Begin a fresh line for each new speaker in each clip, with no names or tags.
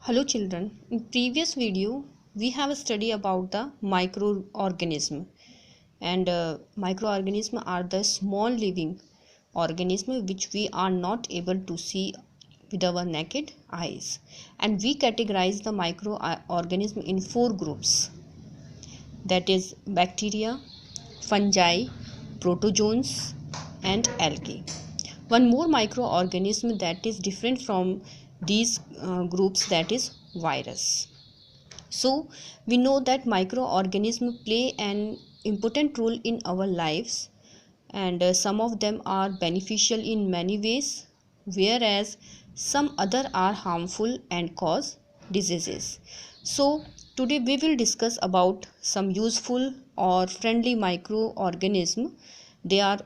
Hello children, in previous video we have studied about the microorganism and microorganisms are the small living organisms which we are not able to see with our naked eyes, and we categorize the microorganism in four groups, that is bacteria, fungi, protozoans and algae. One more microorganism that is different from these groups, that is virus. So we know that microorganisms play an important role in our lives, and some of them are beneficial in many ways, whereas some other are harmful and cause diseases. So today we will discuss about some useful or friendly microorganisms. They are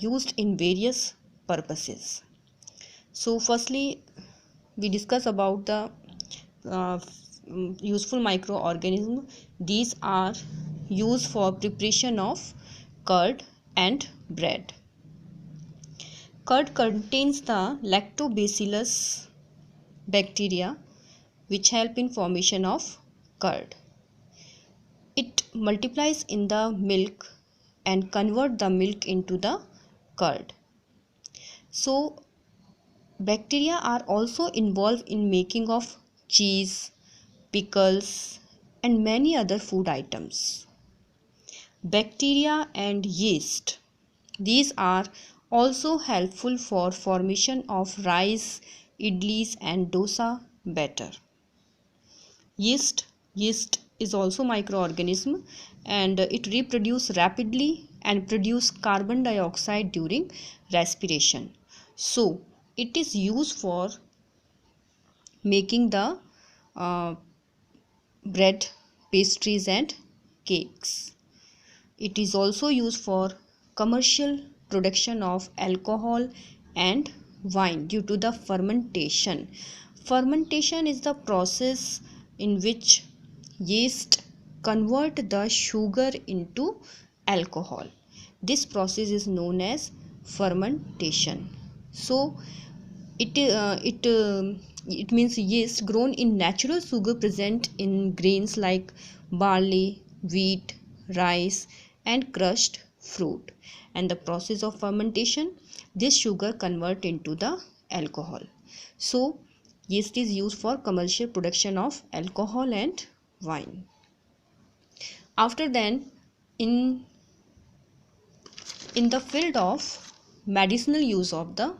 used in various purposes. So firstly we discuss about the uh, useful microorganism. These are used for preparation of curd and bread. Curd contains the lactobacillus bacteria which help in formation of curd. It multiplies in the milk and convert the milk into the curd. So bacteria are also involved in making of cheese, pickles and many other food items. Bacteria and yeast, these are also helpful for formation of rice, idlis and dosa batter. Yeast is also microorganism, and it reproduces rapidly and produce carbon dioxide during respiration. So it is used for making the bread, pastries and cakes. It is also used for commercial production of alcohol and wine due to the fermentation. Fermentation is the process in which yeast convert the sugar into alcohol. This process is known as fermentation. So it means yeast grown in natural sugar present in grains like barley, wheat, rice and crushed fruit, and the process of fermentation, this sugar convert into the alcohol. So yeast is used for commercial production of alcohol and wine. After then, in the field of medicinal use of the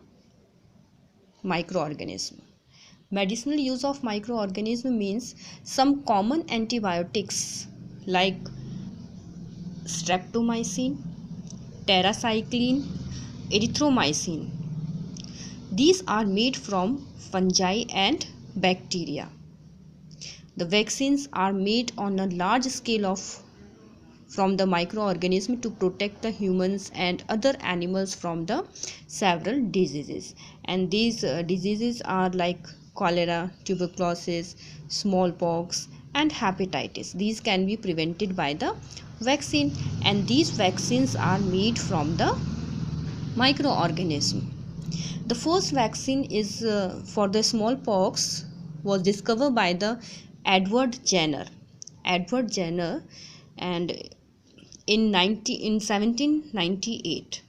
microorganism. Medicinal use of microorganism means some common antibiotics like streptomycin, tetracycline, erythromycin. These are made from fungi and bacteria. The vaccines are made on a large scale from the microorganism to protect the humans and other animals from the several diseases, and these diseases are like cholera, tuberculosis, smallpox and hepatitis. These can be prevented by the vaccine, and these vaccines are made from the microorganism. The first vaccine is for the smallpox was discovered by the Edward Jenner. And in 1798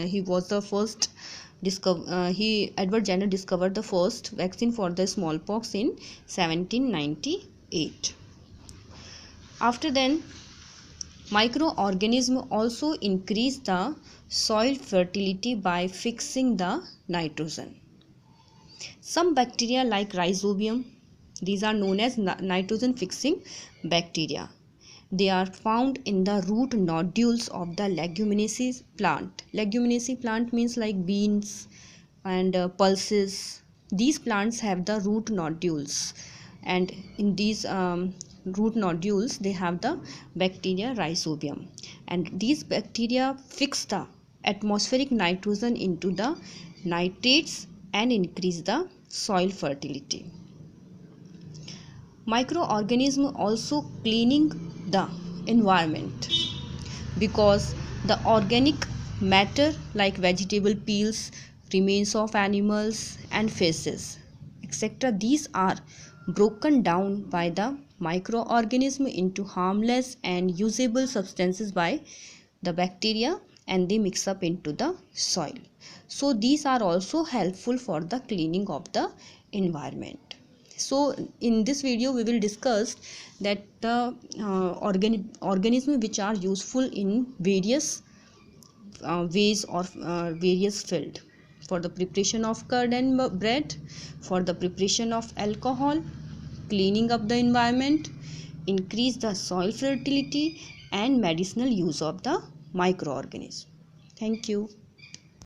he was the first Edward Jenner discovered the first vaccine for the smallpox in 1798. After then, microorganisms also increase the soil fertility by fixing the nitrogen. Some bacteria like rhizobium, these are known as nitrogen fixing bacteria. They are found in the root nodules of the leguminous plant. Leguminous plant means like beans and pulses. These plants have the root nodules, and in these root nodules they have the bacteria rhizobium, and these bacteria fix the atmospheric nitrogen into the nitrates and increase the soil fertility. Microorganisms also cleaning the environment, because the organic matter like vegetable peels, remains of animals and feces, etc. These are broken down by the microorganism into harmless and usable substances by the bacteria, and they mix up into the soil. So these are also helpful for the cleaning of the environment. So in this video we will discuss that the organisms which are useful in various ways or various field: for the preparation of curd and bread, for the preparation of alcohol, cleaning up the environment, increase the soil fertility, and medicinal use of the microorganism. Thank you.